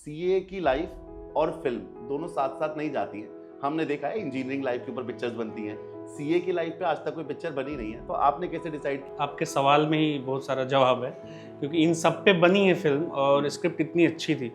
CA की life और film दोनों साथ साथ नहीं जाती हैं। हमने देखा है इंजीनियरिंग लाइफ के ऊपर पिक्चर्स बनती हैं, सीए की लाइफ पे आज तक कोई पिक्चर बनी नहीं है। तो आपने कैसे डिसाइड? आपके सवाल में ही बहुत सारा जवाब है, क्योंकि इन सब पे बनी है फिल्म और स्क्रिप्ट इतनी अच्छी थी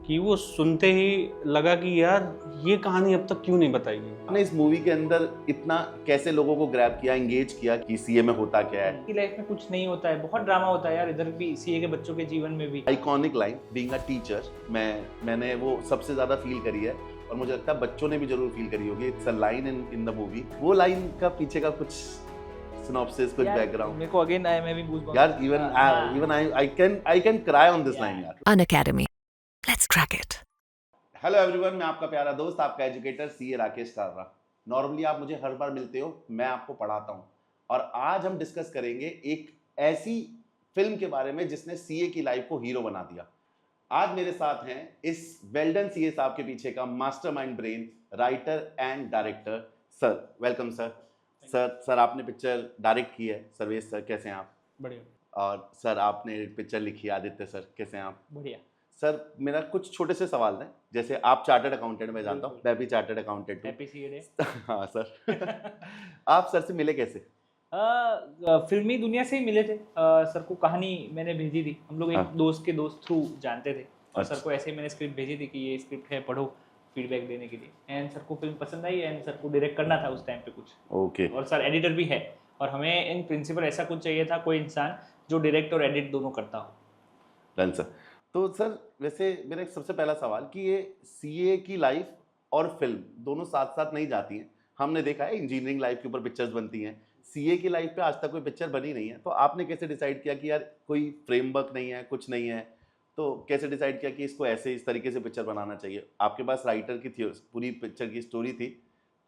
कि वो सुनते ही लगा कि यार ये कहानी अब तक क्यों नहीं बताई गई। आपने इस मूवी के अंदर इतना कैसे लोगों को ग्रैब किया, एंगेज किया कि सीए में होता क्या है? की लाइफ में कुछ नहीं होता है, बहुत ड्रामा होता है यार, इधर भी सीए के बच्चों के जीवन में भी। Iconic line being a teacher, मैंने वो सबसे ज्यादा फील करी है और मुझे लगता है बच्चों ने भी जरूर फील करी होगी। It's a line in the movie. वो लाइन का पीछे का कुछ सिनॉप्सिस, कुछ बैकग्राउंड मेरे को अगेन मैं भी गूज़बम्स यार, even I can cry on this line यार। Unacademy. Let's crack it. Hello everyone, मैं आपका प्यारा दोस्त, आपका educator CA Rakesh Kalra. Normally आप मुझे हर बार मिलते हो, मैं आपको पढ़ाता हूँ और आज हम डिस्कस करेंगे एक ऐसी फिल्म के बारे में जिसने सीए की लाइफ को हीरो बना दिया। आज मेरे साथ हैं इस वेल्डन सीए साहब के पीछे का mastermind brain, writer and director sir. Welcome sir. Sir आपने पिक्चर डायरेक्ट की है, सर्वेश सर कैसे हैं आप? बढ़िया। और सर आपने पिक्चर लिखी है, आदित्य सर कैसे हैं आप? बढ़िया। सर मेरा कुछ छोटे से सवाल हैं, जैसे आप चार्टर्ड अकाउंटेंट, मैं जानता हूँ, मैं भी चार्टर्ड अकाउंटेंट हूँ। Happy CA day. हाँ सर। आप सर से मिले कैसे? फिल्मी दुनिया से ही मिले थे। सर को कहानी मैंने भेजी थी, हम लोग एक हाँ। दोस्त के दोस्त थ्रू जानते थे और अच्छा। सर को ऐसे ही मैंने स्क्रिप्ट भेजी थी कि ये स्क्रिप्ट है, पढ़ो, फीडबैक देने के लिए। एंड सर को फिल्म पसंद आई एंड सर को डायरेक्ट करना था उस टाइम पे कुछ। ओके। और सर एडिटर भी है और हमें इन प्रिंसिपल ऐसा कुछ चाहिए था, कोई इंसान जो डायरेक्ट और एडिट दोनों करता हो। Done sir. तो सर वैसे मेरा एक सबसे पहला सवाल कि ये सीए की लाइफ और फिल्म दोनों साथ साथ नहीं जाती हैं। हमने देखा है इंजीनियरिंग लाइफ के ऊपर पिक्चर्स बनती हैं, सीए की लाइफ पे आज तक कोई पिक्चर बनी नहीं है। तो आपने कैसे डिसाइड किया कि यार कोई फ्रेमवर्क नहीं है, कुछ नहीं है, तो कैसे डिसाइड किया कि इसको ऐसे इस तरीके से पिक्चर बनाना चाहिए? आपके पास राइटर की थी, पूरी पिक्चर की स्टोरी थी,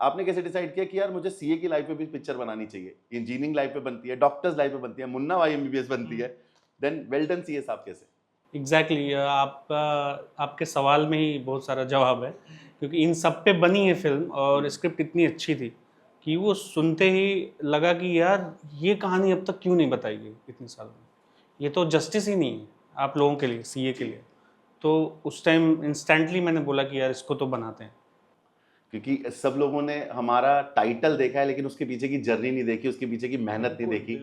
आपने कैसे डिसाइड किया कि यार मुझे सीए की लाइफ पे भी पिक्चर बनानी चाहिए? इंजीनियरिंग लाइफ पे बनती है, डॉक्टर्स लाइफ पे बनती है, मुन्ना भाई एमबीबीएस बनती है, देन वेल्डन सीए साहब कैसे? एग्जैक्टली आपके सवाल में ही बहुत सारा जवाब है, क्योंकि इन सब पे बनी है फिल्म और स्क्रिप्ट इतनी अच्छी थी कि वो सुनते ही लगा कि यार ये कहानी अब तक क्यों नहीं बताई गई इतने साल में। ये तो जस्टिस ही नहीं है आप लोगों के लिए, सीए के लिए। तो उस टाइम इंस्टेंटली मैंने बोला कि यार इसको तो बनाते हैं। क्योंकि सब लोगों ने हमारा टाइटल देखा है लेकिन उसके पीछे की जर्नी नहीं देखी, उसके पीछे की मेहनत नहीं देखी।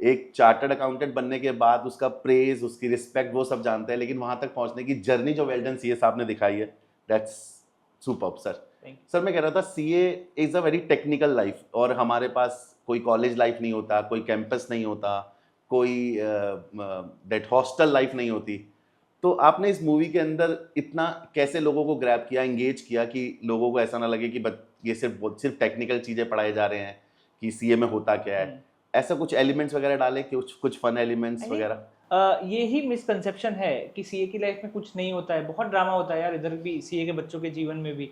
एक चार्टर्ड अकाउंटेंट बनने के बाद उसका प्रेज, उसकी रिस्पेक्ट, वो सब जानते हैं, लेकिन वहां तक पहुंचने की जर्नी जो वेल्डन सीए साहब ने दिखाई है, दैट्स सुपर्ब सर। सर मैं कह रहा था CA is a very technical life और हमारे पास कोई कॉलेज लाइफ नहीं होता, कोई कैंपस नहीं होता, कोई दैट हॉस्टल लाइफ नहीं होती। तो आपने इस मूवी के अंदर इतना कैसे लोगों को ग्रैब किया, एंगेज किया कि लोगों को ऐसा ना लगे कि ये सिर्फ टेक्निकल चीज़ें पढ़ाए जा रहे हैं कि सीए में होता क्या है? ऐसा कुछ एलिमेंट्स वगैरह डाले, कुछ फन एलिमेंट्स वगैरह? ये ही मिसकंसेप्शन है कि सीए की लाइफ में कुछ नहीं होता है, बहुत ड्रामा होता है यार, इधर भी सीए के बच्चों के जीवन में भी।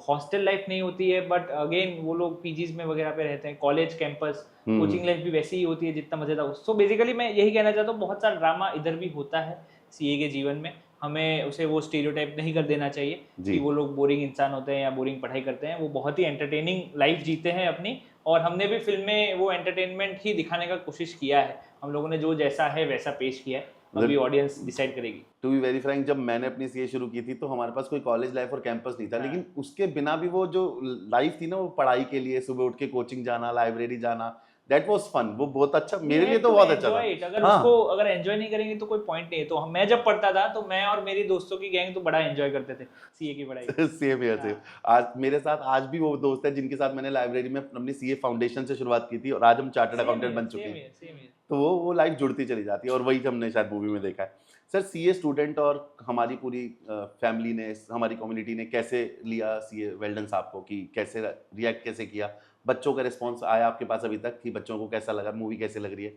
हॉस्टल लाइफ नहीं होती है, बट अगेन वो लोग पीजीज में वगैरह पे रहते हैं, कॉलेज कैंपस, कोचिंग लाइफ भी वैसी ही होती है जितना मजेदार। सो बेसिकली मैं यही कहना चाहता हूँ, बहुत सारा ड्रामा इधर भी होता है सीए के जीवन में। हमें उसे वो स्टीरियोटाइप नहीं कर देना चाहिए कि वो लोग बोरिंग इंसान होते हैं या बोरिंग पढ़ाई करते हैं। वो बहुत ही एंटरटेनिंग लाइफ जीते हैं अपनी, और हमने भी फिल्म में वो एंटरटेनमेंट ही दिखाने का कोशिश किया है। हम लोगों ने जो जैसा है वैसा पेश किया है, अभी ऑडियंस डिसाइड करेगी। टू बी वेरी फ्रैंक, जब मैंने अपनी सीए शुरू की थी तो हमारे पास कोई कॉलेज लाइफ और कैंपस नहीं था, लेकिन उसके बिना भी वो जो लाइफ थी ना, वो पढ़ाई के लिए सुबह उठ के कोचिंग जाना, लाइब्रेरी जाना, दैट वाज फन। वो बहुत अच्छा, मेरे लिए तो बहुत अच्छा था। अगर एंजॉय नहीं करेंगे तो कोई पॉइंट नहीं है। तो मैं जब पढ़ता था तो मैं और मेरी दोस्तों की गैंग तो बड़ा एंजॉय करते थे सीए की पढ़ाई। सेम है, सेम। आज मेरे साथ आज भी वो दोस्त है जिनके साथ मैंने लाइब्रेरी में अपनी सीए फाउंडेशन से शुरुआत की थी और आज हम चार्टर्ड अकाउंटेंट बन चुके हैं। तो वो लाइफ जुड़ती चली जाती है और वही हमने शायद मूवी में देखा है। सर सीए स्टूडेंट और हमारी पूरी फैमिली ने, हमारी कम्युनिटी ने कैसे लिया सीए वेल्डन साहब को, कि कैसे रिएक्ट कैसे किया? बच्चों का रिस्पांस आया आपके पास अभी तक कि बच्चों को कैसा लगा, मूवी कैसे लग रही है?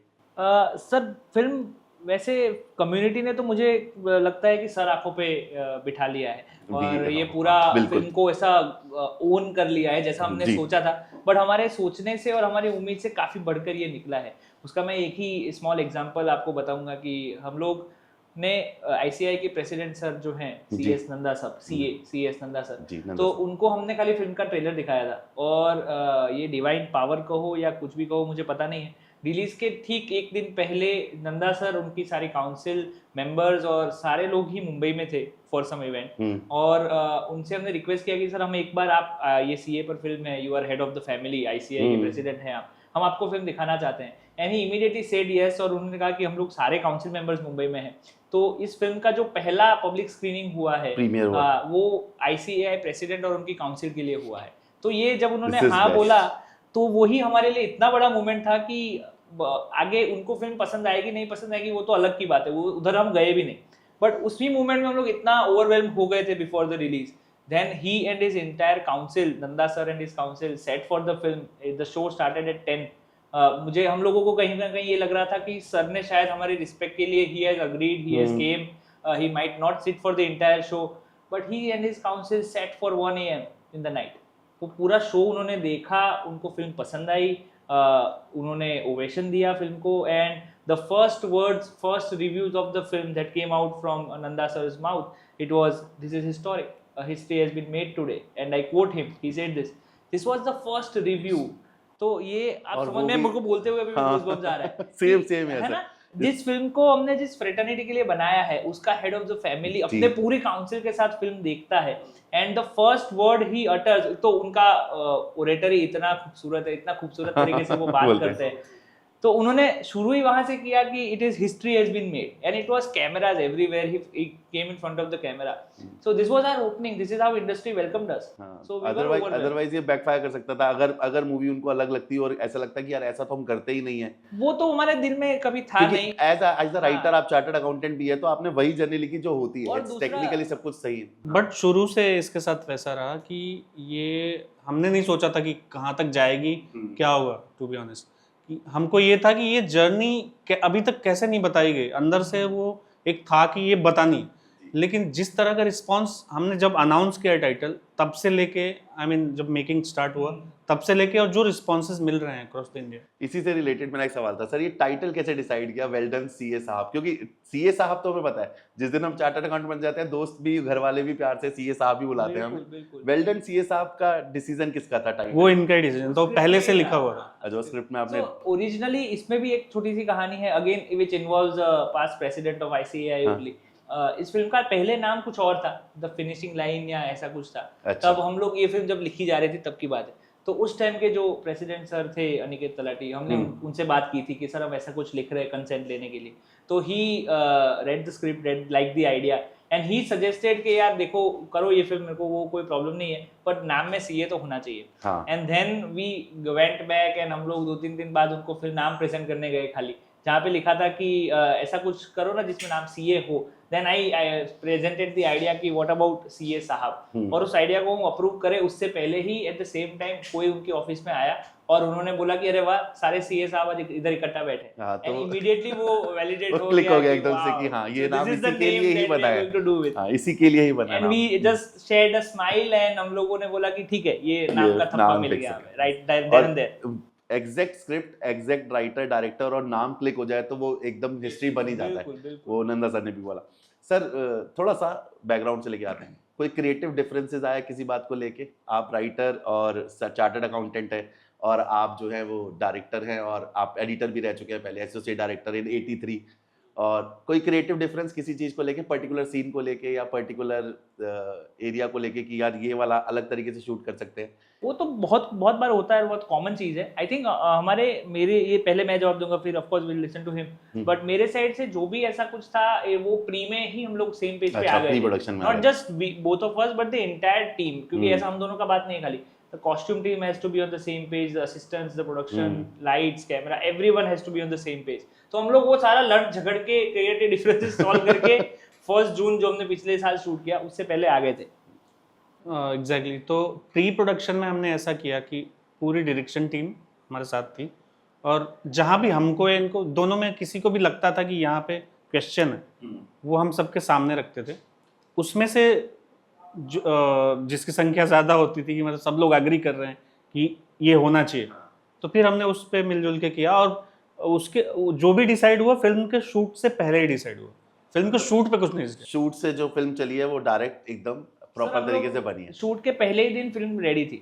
सर फिल्म वैसे कम्युनिटी ने तो मुझे लगता है कि सर आंखों पे बिठा लिया है और ये पूरा फिल्म को ऐसा ओन कर लिया है जैसा हमने सोचा था। बट हमारे सोचने से और हमारी उम्मीद से काफ़ी बढ़कर ये निकला है। उसका मैं एक ही स्मॉल एग्जांपल आपको बताऊंगा कि हम लोग ने आईसीआई के प्रेसिडेंट सर जो हैं सीएस नंदा सर, तो उनको हमने खाली फिल्म का ट्रेलर दिखाया था और ये डिवाइन पावर कहो या कुछ भी कहो मुझे पता नहीं है, रिलीज के ठीक एक दिन पहले नंदा सर, उनकी सारी काउंसिल मेंबर्स और सारे लोग ही मुंबई में थे फॉर सम इवेंट, और उनसे हमने रिक्वेस्ट किया कि सर हम एक बार आप ये सीए पर फिल्म है, you are head of the family, ICI के प्रेसिडेंट हैं आप, हम आपको फिल्म दिखाना चाहते हैं। And he immediately said yes, और उन्होंने कहा कि हम लोग सारे काउंसिल मेंबर्स मुंबई में हैं। तो इस फिल्म का जो पहला पब्लिक स्क्रीनिंग हुआ है, प्रीमियर हुआ, वो आईसीएआई प्रेसिडेंट और उनकी काउंसिल के लिए हुआ है। तो ये जब उन्होंने This is हाँ best. बोला, तो वही हमारे लिए इतना बड़ा मोमेंट था कि आगे उनको फिल्म पसंद आएगी नहीं पसंद आएगी वो तो अलग की बात है, वो उधर हम गए भी नहीं, बट उसी मोमेंट में हम लोग इतना ओवरवेल्म हो गए थे before the release. Then he and his entire council, Nanda sir and his council, set for the film. The show started at 10. मुझे हम लोगों को कहीं ना कहीं ये लग रहा था कि सर ने शायद हमारे रिस्पेक्ट के लिए he has agreed, he has came, he might not sit for the entire show, but he and his council sat for 1 AM in the night. वो पूरा शो उन्होंने देखा, उनको फिल्म पसंद आई, उन्होंने ओवेशन दिया फिल्म को, and the first words, first reviews of the film that came out from Nanda sir's mouth, it was, this is historic. A history has been made today, and I quote him. He said this was the first review. तो ये आप समझ में, मेरे को बोलते हुए अभी गूज़बम्स आ रहा है। सेम है ना, जिस फिल्म को हमने जिस फ्रेटर्निटी के लिए बनाया है, उसका हेड ऑफ द फैमिली अपने पूरी काउंसिल के साथ फिल्म देखता है, and the first word he utters, तो उनका ओरेटरी इतना खूबसूरत है, इतना खूबसूरत तरीके से वो बात करते हैं। तो उन्होंने शुरू ही वहां से किया कि it is history has been made, and it was cameras everywhere, he came in front of the camera, so this was our opening, this is how industry welcomed us. So otherwise ये backfire कर सकता था, अगर movie उनको अलग लगती और ऐसा लगता कि यार ऐसा तो हम करते ही नहीं है, वो तो हमारे दिल में कभी था नहीं। एज अ राइटर आप चार्टर्ड अकाउंटेंट भी है, तो आपने वही जर्नी लिखी जो होती है, टेक्निकली सब कुछ सही है, बट शुरू से इसके साथ वैसा रहा कि ये हमने नहीं सोचा था कि कहाँ तक जाएगी, क्या होगा, टू बी ऑनेस्ट। हमको ये था कि ये जर्नी अभी तक कैसे नहीं बताई गई, अंदर से वो एक था कि ये बतानी, लेकिन जिस तरह का रिस्पांस हमने जब अनाउंस किया टाइटल, तब से लेके जब मेकिंग स्टार्ट हुआ तब से लेके, और जो रिस्पांसेस मिल रहे हैं अक्रॉस द इंडिया। इसी से रिलेटेड मेरा एक सवाल था सर, ये टाइटल कैसे डिसाइड किया, वेल डन सीए साहब? क्योंकि सीए साहब तो हमें पता है, जिस दिन हम चार्टर्ड अकाउंटेंट बन जाते हैं, दोस्त भी, घर वाले भी प्यार से सीए साहब ही बुलाते हैं हमें। वेल डन सीए साहब का डिसीजन किसका था टाइटल? वो इनका डिसीजन तो पहले से लिखा हुआ था, जो स्क्रिप्ट में आपने ओरिजिनली। इसमें भी एक छोटी सी कहानी है, again which involves past president of ICAI only. इस फिल्म का पहले नाम कुछ और था, द फिनिशिंग लाइन या ऐसा कुछ था। अच्छा। तब हम लोग ये फिल्म जब लिखी जा रही थी तब की बात है, तो उस टाइम के जो प्रेसिडेंट सर थे अनिकेत तलाटी, हमने उनसे बात की थी कि सर हम ऐसा कुछ लिख रहे हैं कंसेंट लेने के लिए। तो he read the script, read like the idea, and he suggested कि यार देखो करो ये फिल्म, मेरे को वो कोई प्रॉब्लम नहीं है, बट नाम में सीए तो होना चाहिए। And then we went back, and हम लोग 2-3 दिन बाद उनको फिर नाम प्रेजेंट करने गए खाली, जहाँ पे लिखा था कि ऐसा कुछ करो ना जिसमें नाम सीए हो। Then I presented the idea कि व्हाट अबाउट सीए साहब, और उस आइडिया को हम अप्रूव करें उससे पहले ही एट द सेम टाइम कोई उनके ऑफिस में आया और उन्होंने बोला कि अरे वाह, सारे सीए साहब आज इधर इकट्ठा बैठे, तो एंड इमीडिएटली वो वैलिडेट हो क्लिक हो गया कि एकदम से कि हाँ ये नाम इसी के लिए ही बना है, टू डू विद, हाँ इसी के लिए ही बना है। And we just shared a smile, and हम लोगों ने बोला कि ठीक है, ये नाम का थप्पा मिल गया हमें, right then and there. Exact script, exact writer, director और नाम क्लिक हो जाए तो वो एकदम हिस्ट्री बन ही जाता है। वो नंदा सर ने भी बोला। सर थोड़ा सा बैकग्राउंड से लेके आते हैं, कोई क्रिएटिव डिफरेंसेस आया किसी बात को लेके? आप राइटर और चार्टर्ड अकाउंटेंट है, और आप जो है वो डायरेक्टर हैं, और आप एडिटर भी रह चुके हैं पहले, एसोसिएट डायरेक्टर इन 83, और कोई क्रिएटिव डिफरेंस किसी चीज़ को लेके, पर्टिकुलर सीन को लेके या पर्टिकुलर एरिया को लेके कि यार ये वाला अलग तरीके से शूट कर सकते हैं? वो तो बहुत बहुत बार होता है, बहुत कॉमन चीज है। आई थिंक मेरे ये पहले मैं जवाब दूंगा, फिर of course will listen to him, but मेरे साइड से जो भी ऐसा कुछ था वो प्री में ही हम लोग सेम पेज पे आ गए, not just both of us but the entire team, क्योंकि ऐसा हम दोनों का बात नहीं है खाली। The costume team has to be on the same page, the assistants, the production, lights, camera, everyone has to be on the same page. तो हम लोग वो सारा लड़ झगड़ के क्रिएटिव डिफरेंसेस सॉल्व करके 1 जून जो हमने पिछले साल शूट किया उससे पहले आ गए थे। एग्जैक्टली। तो प्री प्रोडक्शन में हमने ऐसा किया कि पूरी डायरेक्शन टीम हमारे साथ थी, और जहाँ भी हमको इनको दोनों में किसी को भी लगता था कि यहाँ पे क्वेश्चन है, वो हम सबके सामने रखते थे। उसमें से जिसकी संख्या ज़्यादा होती थी कि मतलब सब लोग एग्री कर रहे हैं कि ये होना चाहिए, तो फिर हमने उस पर मिलजुल के किया, और उसके जो भी डिसाइड हुआ फिल्म के शूट से पहले ही डिसाइड हुआ। फिल्म के शूट पे कुछ नहीं किया, शूट से जो फिल्म चली है वो डायरेक्ट एकदम प्रॉपर तरीके से बनी है। शूट के पहले ही दिन फिल्म रेडी थी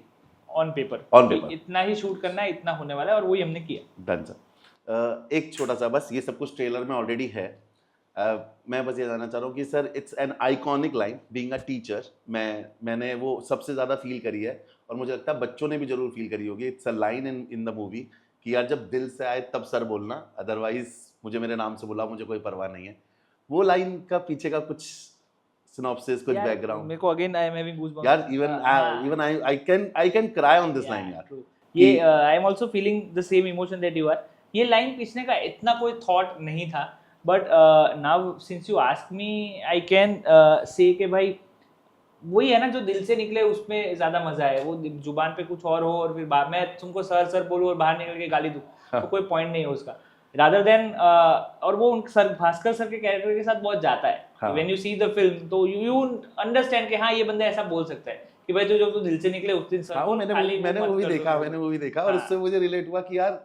ऑन पेपर, इतना ही शूट करना है, इतना होने वाला है, और वही हमने किया। Done sir. एक छोटा सा बस, ये सब कुछ ट्रेलर में ऑलरेडी है। मैं बस ये जानना चाह रहा हूँ कि sir it's an iconic line, being a teacher, मैंने वो सबसे ज़्यादा फील करी है और मुझे लगता है बच्चों ने भी जरूर फील करी होगी। It's a line in the movie कि यार जब दिल से आए तब सर बोलना, अदरवाइज मुझे मेरे नाम से बुला, मुझे कोई परवाह नहीं है। वो लाइन का पीछे का कुछ सिनॉप्सिस, कुछ बैकग्राउंड मेरे को again I am having goosebumps यार, even I can cry on this line यार। ये I am also feeling the same emotion that you are. ये लाइन खींचने का इतना कोई थॉट नहीं था, but now since you ask me I can say कि भाई वही है ना, जो दिल से निकले उसमें ज़्यादा मज़ा है। वो जुबान पे कुछ और हो और फिर बाद मैं तुमको सर सर बोलूँ और बाहर निकल के गाली दूँ, तो कोई पॉइंट नहीं है उसका। रादर देन और वो उन सर भास्कर सर के कैरेक्टर के साथ बहुत जाता है। When you see the film तो यू अंडरस्टैंड कि हाँ ये बंदा ऐसा बोल सकता है कि भाई जो जो दिल से निकले उस दिन सर। मैंने वो भी देखा और उससे मुझे रिलेट हुआ कि यार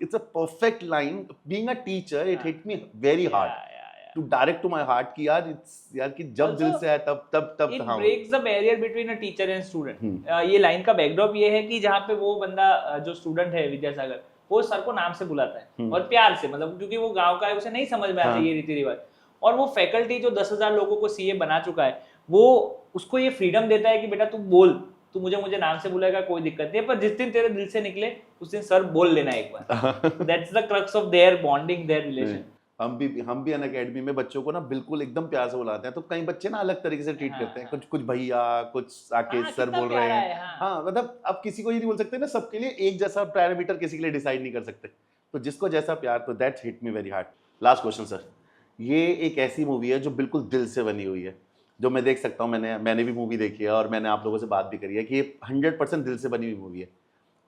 it's a perfect line. Being a teacher it hit me very hard to direct to my heart कि यार कि जब दिल से आए तब it breaks the barrier between a teacher and student. ये लाइन का बैकड्रॉप ये है कि जहाँ पे वो बंदा जो स्टूडेंट है विद्यासागर, वो सर को नाम से बुलाता है और प्यार से, मतलब क्योंकि वो गांव का है, उसे नहीं समझ में आता ये रीति रिवाज। और वो फैकल्टी जो 10,000 लोगों को सीए बना चुका है, वो उसको ये फ्रीडम देता है कि बेटा तू बोल, तू मुझे नाम से बुलाएगा कोई दिक्कत नहीं है, पर जिस दिन तेरे दिल से निकले उस दिन सर बोल लेना एक बार। That's the crux of their bonding, their relation. हम भी अन अकेडमी में बच्चों को ना बिल्कुल एकदम प्यार से बुलाते हैं, तो कई बच्चे ना अलग तरीके से ट्रीट करते हैं, कुछ भैया, कुछ आके सर बोल रहे हैं। हाँ, मतलब अब किसी को ये नहीं बोल सकते ना, सबके लिए एक जैसा पैरामीटर किसी के लिए डिसाइड नहीं कर सकते, तो जिसको जैसा प्यार, तो that's hit me very hard. Last question sir, ये एक ऐसी मूवी है जो बिल्कुल दिल से बनी हुई है, जो मैं देख सकता हूँ, मैंने भी मूवी देखी है और मैंने आप लोगों से बात भी करी है कि ये 100% दिल से बनी हुई मूवी है।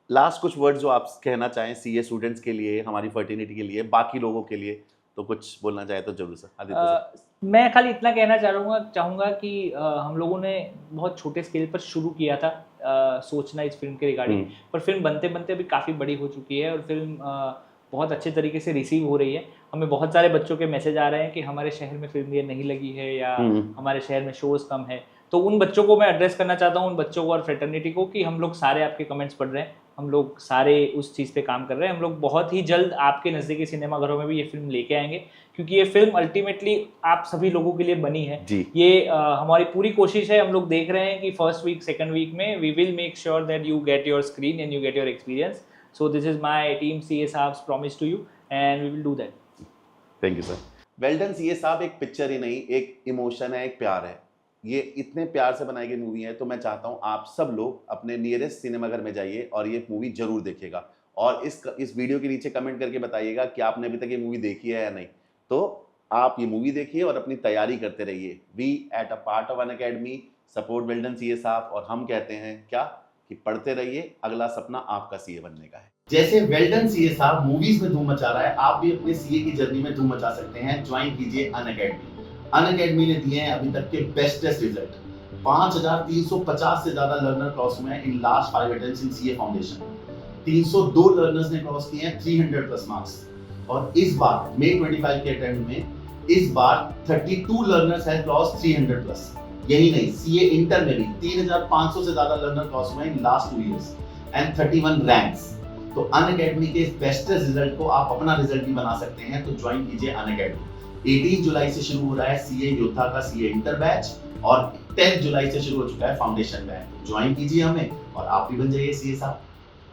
लास्ट कुछ वर्ड जो आप कहना चाहें सीए स्टूडेंट्स के लिए, हमारी फर्टिनिटी के लिए, बाकी लोगों के लिए, तो कुछ बोलना चाहे तो जरूर सर। आदित्य सर। मैं खाली इतना कहना चाहूँगा कि हम लोगों ने बहुत छोटे स्केल पर शुरू किया था सोचना इस फिल्म के रिगार्डिंग, पर फिल्म बनते बनते अभी काफ़ी बड़ी हो चुकी है और फिल्म बहुत अच्छे तरीके से रिसीव हो रही है। हमें बहुत सारे बच्चों के मैसेज आ रहे हैं कि हमारे शहर में फिल्म ये नहीं लगी है या हमारे शहर में शोज़ कम है, तो उन बच्चों को मैं एड्रेस करना चाहता हूँ, उन बच्चों को और फ्रेटर्निटी को, कि हम लोग सारे आपके कमेंट्स पढ़ रहे हैं, हम लोग सारे उस चीज़ पे काम कर रहे हैं। हम लोग बहुत ही जल्द आपके नज़दीकी सिनेमाघरों में भी ये फिल्म लेके आएंगे, क्योंकि ये फिल्म अल्टीमेटली आप सभी लोगों के लिए बनी है। ये हमारी पूरी कोशिश है। हम लोग देख रहे हैं कि फर्स्ट वीक, सेकंड वीक में we will make sure that you get your screen and you get your experience. So this is my team CA साहब्स promise to you and we will do that. Thank you sir. Well done CA साहब एक picture ही नहीं, एक emotion है, एक प्यार है। ये इतने प्यार से बनाई गई मूवी है, तो मैं चाहता हूँ आप सब लोग अपने नियरेस्ट सिनेमाघर में जाइए और ये मूवी जरूर देखिएगा, और इस वीडियो के नीचे कमेंट करके बताइएगा कि आपने अभी तक ये मूवी देखी है या नहीं। तो आप ये मूवी देखिए और अपनी तैयारी करते रहिए। We at a part of Unacademy support well done CA साहब, और हम कहते हैं क्या कि पढ़ते रहिए, अगला सपना आपका सीए बनने का है। जैसे वेल डन सीए साहब मूवीज में धूम मचा रहा है, आप भी अपने सीए की जर्नी में धूम मचा सकते हैं। ज्वाइन कीजिए अन अकेडमी। अन अकेडमी ने दिए हैं अभी तक के बेस्टेस्ट रिजल्ट। 5350 से ज्यादा लर्नर क्रॉस हुए हैं in last 5 attempts in CA foundation. 302 learners ने क्रॉस किए हैं 300 प्लस मार्क्स, और इस बार May 25 के अटेम्प्ट में इस बार 32 लर्नर्स हैं क्रॉस 300 प्लस। यही नहीं, सीए इंटर में भी 3500 से ज्यादा लर्नर क्रॉस हुए in last 2 years and 31 ranks. तो अन अकेडमी के इस बेस्टेस्ट रिजल्ट को आप अपना रिजल्ट भी बना सकते हैं, तो ज्वाइन कीजिए अन अकेडमी। 18 जुलाई से शुरू हो रहा है सीए योद्धा का सीए इंटर बैच, और 10 जुलाई से शुरू हो चुका है फाउंडेशन बैच। ज्वाइन कीजिए हमें और आप भी बन जाइए सीए साहब।